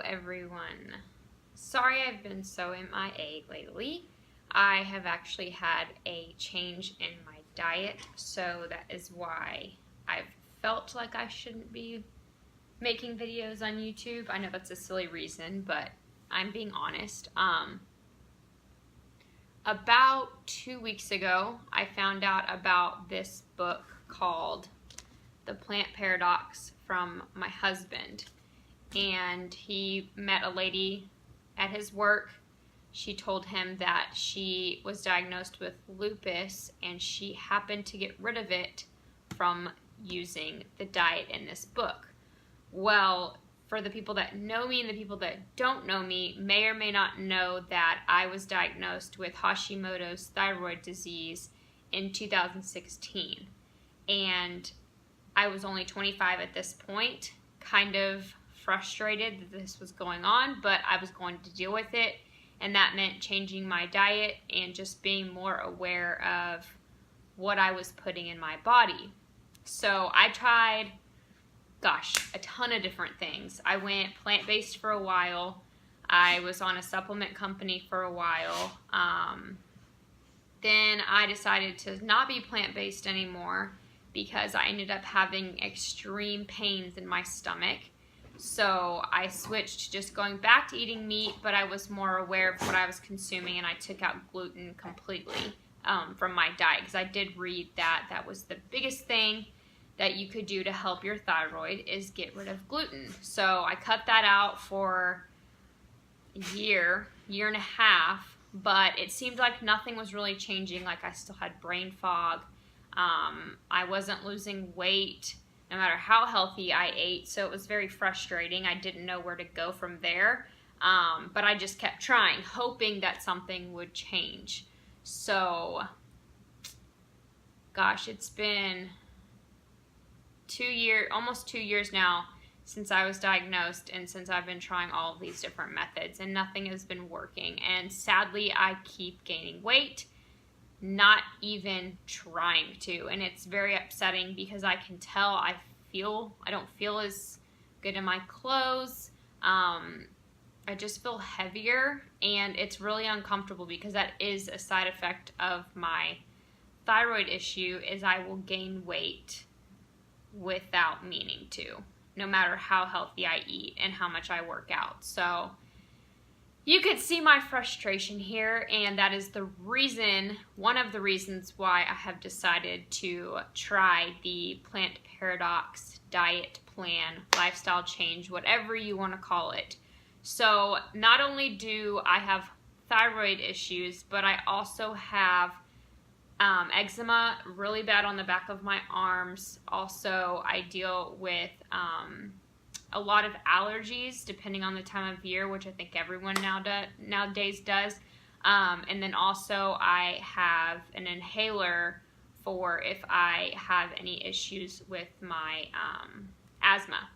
everyone. Sorry I've been so MIA lately. I have actually had a change in my diet, so that is why I've felt like I shouldn't be making videos on YouTube. I know that's a silly reason, but I'm being honest. About 2 weeks ago, I found out about this book called The Plant Paradox from my husband. And he met a lady at his work. She told him that she was diagnosed with lupus and she happened to get rid of it from using the diet in this book. Well, for the people that know me and the people that don't know me may or may not know that I was diagnosed with Hashimoto's thyroid disease in 2016. And I was only 25 at this point, kind of frustrated that this was going on, but I was going to deal with it, and that meant changing my diet and just being more aware of what I was putting in my body. So I tried, a ton of different things. I went plant-based for a while. I was on a supplement company for a while. Then I decided to not be plant-based anymore because I ended up having extreme pains in my stomach. So I switched to just going back to eating meat, but I was more aware of what I was consuming, and I took out gluten completely from my diet, because I did read that that was the biggest thing that you could do to help your thyroid is get rid of gluten. So I cut that out for a year and a half, but it seemed like nothing was really changing. Like, I still had brain fog. I wasn't losing weight no matter how healthy I ate, so it was very frustrating. I didn't know where to go from there, but I just kept trying, hoping that something would change. So, gosh, it's been almost 2 years now since I was diagnosed, and since I've been trying all of these different methods, and nothing has been working. And sadly, I keep gaining weight, not even trying to, and it's very upsetting because I can tell I don't feel as good in my clothes. I just feel heavier, and it's really uncomfortable because that is a side effect of my thyroid issue, is I will gain weight without meaning to, no matter how healthy I eat and how much I work out. So you could see my frustration here, and that is one of the reasons why I have decided to try the Plant Paradox diet plan, lifestyle change, whatever you want to call it. So not only do I have thyroid issues, but I also have eczema really bad on the back of my arms. Also, I deal with a lot of allergies depending on the time of year, which I think everyone nowadays does. And then also I have an inhaler for if I have any issues with my asthma.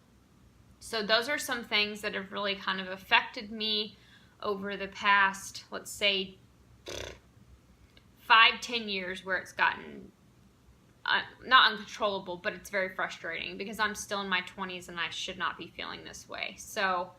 So those are some things that have really kind of affected me over the past, let's say, 5-10 years, where it's gotten not uncontrollable, but it's very frustrating because I'm still in my 20s and I should not be feeling this way. So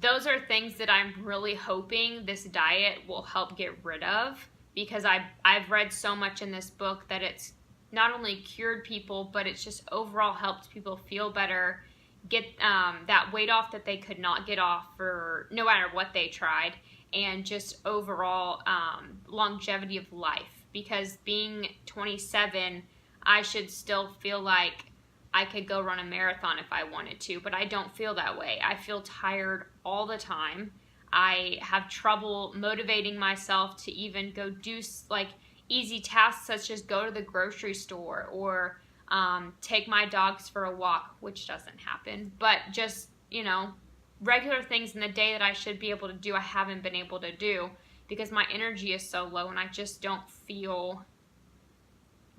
those are things that I'm really hoping this diet will help get rid of, because I've read so much in this book that it's not only cured people, but it's just overall helped people feel better, get that weight off that they could not get off for no matter what they tried, and just overall longevity of life. Because being 27, I should still feel like I could go run a marathon if I wanted to, but I don't feel that way. I feel tired all the time. I have trouble motivating myself to even go do like easy tasks, such as go to the grocery store or take my dogs for a walk, which doesn't happen, but just, regular things in the day that I should be able to do, I haven't been able to do because my energy is so low and I just don't feel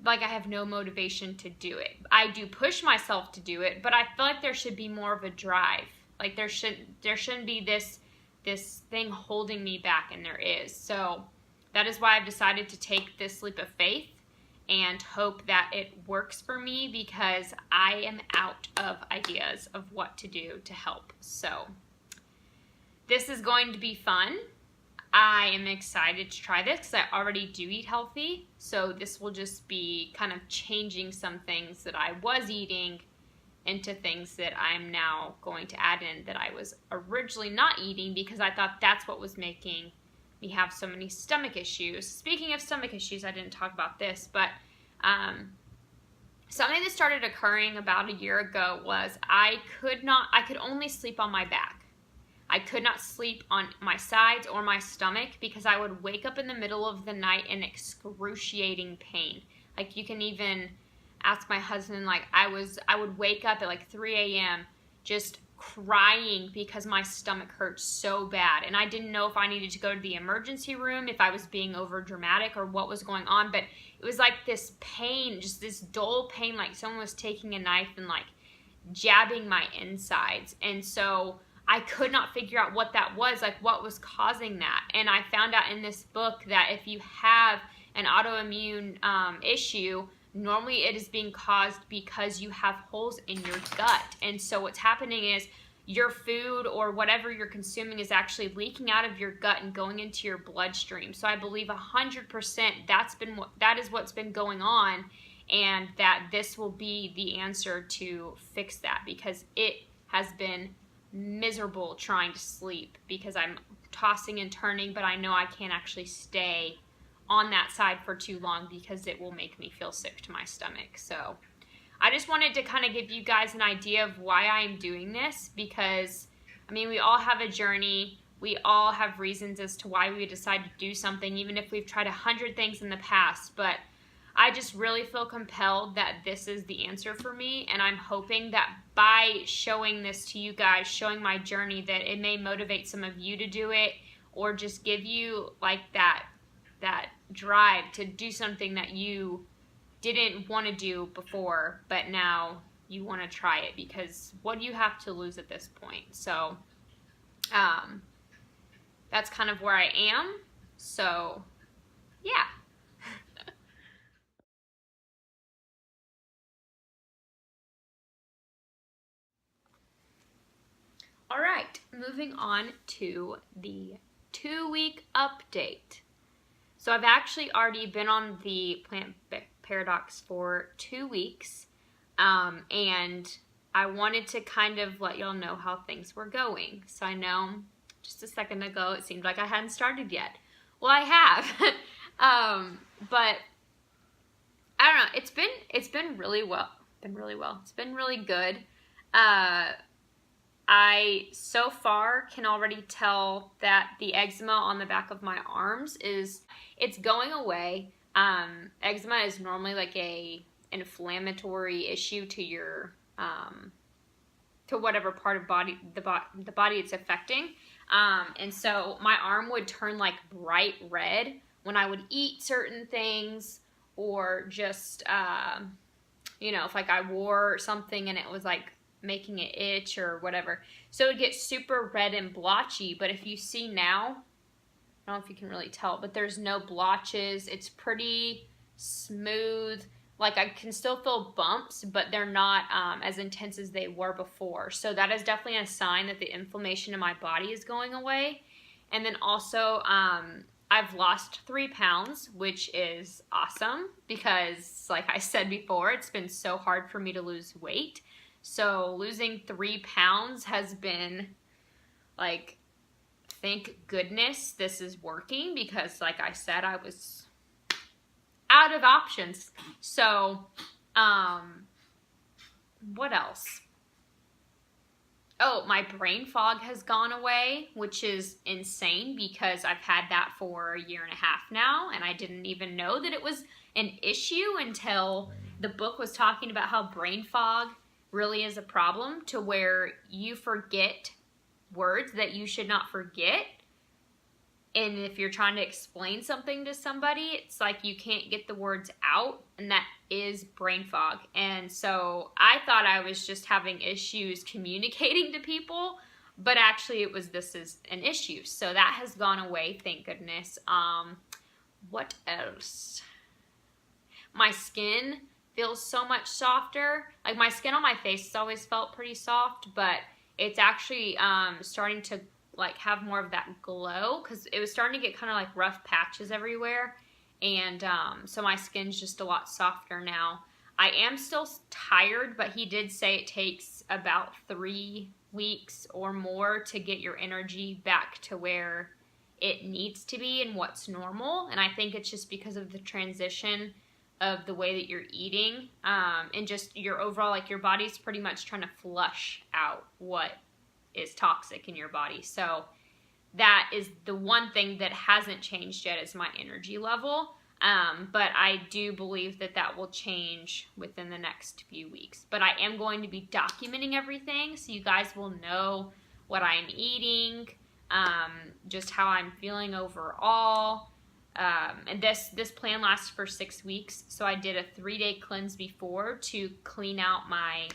like I have no motivation to do it. I do push myself to do it, but I feel like there should be more of a drive. Like there shouldn't be this thing holding me back, and there is. So that is why I've decided to take this leap of faith and hope that it works for me, because I am out of ideas of what to do to help. So this is going to be fun. I am excited to try this because I already do eat healthy. So this will just be kind of changing some things that I was eating into things that I'm now going to add in that I was originally not eating because I thought that's what was making me have so many stomach issues. Speaking of stomach issues, I didn't talk about this, but something that started occurring about a year ago was I could only sleep on my back. I could not sleep on my sides or my stomach because I would wake up in the middle of the night in excruciating pain. Like, you can even ask my husband, like, I would wake up at like 3 a.m. just crying because my stomach hurt so bad. And I didn't know if I needed to go to the emergency room, if I was being over dramatic or what was going on. But it was like this pain, just this dull pain, like someone was taking a knife and like jabbing my insides. And so I could not figure out what that was, like what was causing that. And I found out in this book that if you have an autoimmune issue, normally it is being caused because you have holes in your gut. And so what's happening is your food or whatever you're consuming is actually leaking out of your gut and going into your bloodstream. So I believe 100% that is what's been going on, and that this will be the answer to fix that, because it has been miserable trying to sleep because I'm tossing and turning, but I know I can't actually stay on that side for too long because it will make me feel sick to my stomach. So I just wanted to kind of give you guys an idea of why I'm doing this, because I mean, we all have a journey. We all have reasons as to why we decide to do something, even if we've tried 100 things in the past. But I just really feel compelled that this is the answer for me, and I'm hoping that by showing this to you guys, showing my journey, that it may motivate some of you to do it, or just give you like that drive to do something that you didn't want to do before, but now you want to try it, because what do you have to lose at this point? So that's kind of where I am. So yeah. All right, moving on to the 2-week update. So I've actually already been on the Plant Paradox for 2 weeks, and I wanted to kind of let y'all know how things were going. So I know just a second ago it seemed like I hadn't started yet. Well, I have, but I don't know. It's been really well. It's been really good. I so far can already tell that the eczema on the back of my arms it's going away. Eczema is normally like an inflammatory issue to your to whatever part of the body it's affecting. And so my arm would turn like bright red when I would eat certain things, or just if like I wore something and it was like making it itch or whatever. So it would get super red and blotchy. But if you see now, I don't know if you can really tell, but there's no blotches. It's pretty smooth. Like, I can still feel bumps, but they're not as intense as they were before. So that is definitely a sign that the inflammation in my body is going away. And then also, I've lost 3 pounds, which is awesome because, like I said before, it's been so hard for me to lose weight. So losing 3 pounds has been like, thank goodness this is working, because like I said, I was out of options. So, what else? Oh, my brain fog has gone away, which is insane because I've had that for 1.5 years now, and I didn't even know that it was an issue until the book was talking about how brain fog really is a problem, to where you forget words that you should not forget. And if you're trying to explain something to somebody, it's like you can't get the words out, and that is brain fog. And so I thought I was just having issues communicating to people, but actually this is an issue. So that has gone away, thank goodness. What else? My skin feels so much softer. Like, my skin on my face has always felt pretty soft, but it's actually starting to like have more of that glow, because it was starting to get kind of like rough patches everywhere, and so my skin's just a lot softer now. I am still tired, but he did say it takes about 3 weeks or more to get your energy back to where it needs to be and what's normal. And I think it's just because of the transition of the way that you're eating, and just your overall, like, your body's pretty much trying to flush out what is toxic in your body. So that is the one thing that hasn't changed yet, is my energy level. But I do believe that that will change within the next few weeks. But I am going to be documenting everything, so you guys will know what I'm eating, just how I'm feeling overall. And this plan lasts for 6 weeks. So I did a 3-day cleanse before to clean out my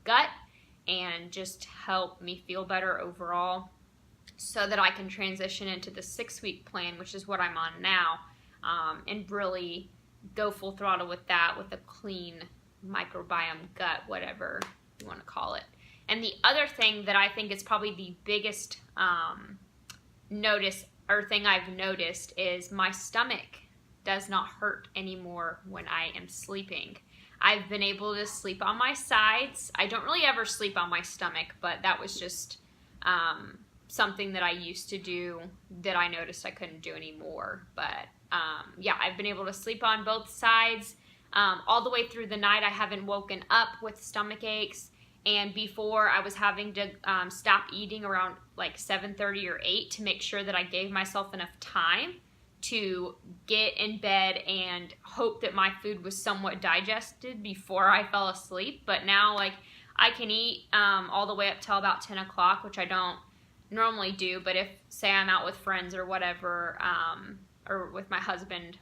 gut and just help me feel better overall, so that I can transition into the 6-week plan, which is what I'm on now. And really go full throttle with that, with a clean microbiome gut, whatever you want to call it. And the other thing that I think is probably the biggest thing I've noticed is my stomach does not hurt anymore when I am sleeping. I've been able to sleep on my sides. I don't really ever sleep on my stomach, but that was just something that I used to do that I noticed I couldn't do anymore. But yeah, I've been able to sleep on both sides all the way through the night. I haven't woken up with stomach aches. And before, I was having to stop eating around like 7:30 or 8 to make sure that I gave myself enough time to get in bed and hope that my food was somewhat digested before I fell asleep. But now, like, I can eat all the way up till about 10 o'clock, which I don't normally do. But if, say, I'm out with friends or whatever, or with my husband,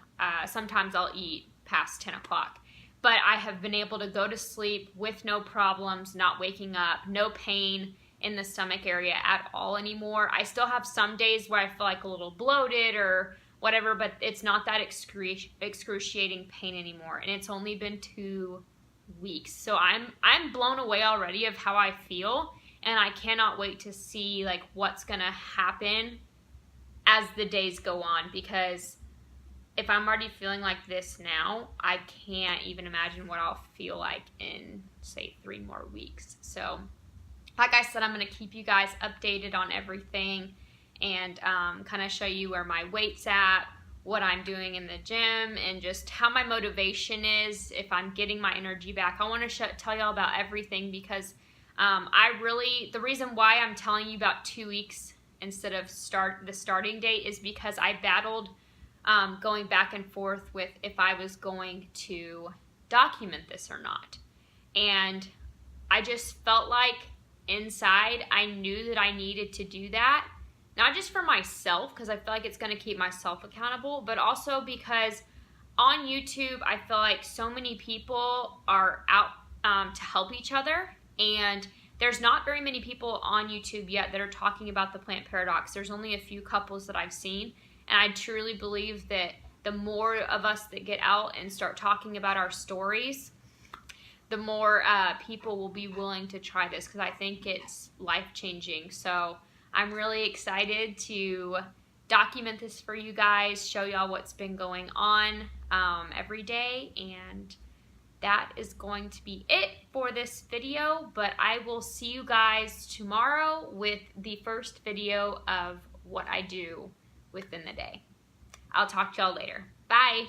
sometimes I'll eat past 10 o'clock. But I have been able to go to sleep with no problems, not waking up, no pain in the stomach area at all anymore. I still have some days where I feel like a little bloated or whatever, but it's not that excruciating pain anymore. And it's only been 2 weeks. So I'm blown away already of how I feel, and I cannot wait to see like what's gonna happen as the days go on, because if I'm already feeling like this now, I can't even imagine what I'll feel like in, say, 3 more weeks. So, like I said, I'm going to keep you guys updated on everything, and kind of show you where my weight's at, what I'm doing in the gym, and just how my motivation is, if I'm getting my energy back. I want to tell y'all about everything, because the reason why I'm telling you about 2 weeks instead of the starting date is because I battled going back and forth with if I was going to document this or not. And I just felt like inside I knew that I needed to do that, not just for myself, because I feel like it's going to keep myself accountable, but also because on YouTube I feel like so many people are out to help each other, and there's not very many people on YouTube yet that are talking about the plant paradox. There's only a few couples that I've seen. And I truly believe that the more of us that get out and start talking about our stories, the more people will be willing to try this, because I think it's life-changing. So I'm really excited to document this for you guys, show y'all what's been going on every day. And that is going to be it for this video. But I will see you guys tomorrow with the first video of what I do within the day. I'll talk to y'all later. Bye.